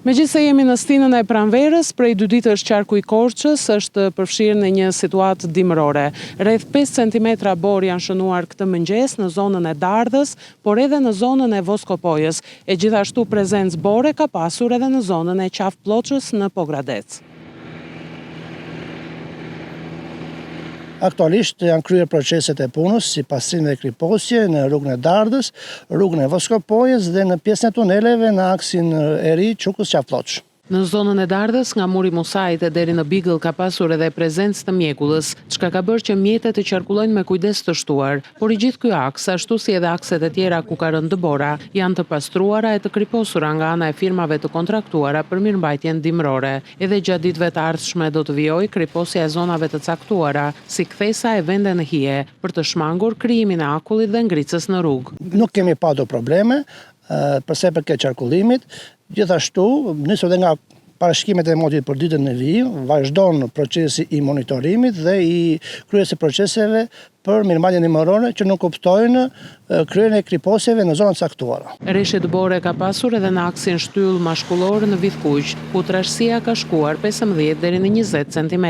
Megjithse jemi në stinën e pranverës, prej 2 ditësh qarku i Korçës është përfshirë në një situatë dimërore. Rreth 5 cm borë janë shënuar këtë mëngjes në zonën e Dardhës, por edhe në zonën e Voskopojës. E gjithashtu prezencë bore ka pasur edhe në zonën e Qafploçës në Pogradec. Aktualisht janë kryer proceset e punës si pastrimi dhe kriposje në rrugën e Dardhës, rrugën e Voskopojës dhe në pjesën e tuneleve në aksin e ri Qukës-Qafploç. Në zonën e Dardhës, nga muri Musait e deri në Bigëll ka pasur edhe prezencë të mjekullës, çka ka bërë që mjetet të qarkullojnë me kujdes të shtuar, por i gjithë ky aks, ashtu si edhe akset e tjera ku ka rënë dëbora, janë të pastruara e të kriposura nga ana e firmave të kontraktuara për mirëmbajtjen dimërore. Edhe gjatë ditëve të ardhshme do të vijojë kriposja e zonave të caktuara, si kthesa e vende në hije, për të shmangur krijimin e akullit dhe ngritës në rrugë. Nuk kemi patur probleme përsa i përket qarkullimit. Gjithashtu, nisur dhe nga parashkimet e modit për ditën e vijim, vazhdon procesi i monitorimit dhe i kryerjes së proceseve për mirëmbajtjen dimërore që nuk kuptojnë kryerjen e kriposjeve në zonat caktuara. Rreshtje dëbore ka pasur edhe në aksin shtyll mashkullor në Vidhkuq, ku trashësia ka shkuar 15 deri në 20 cm.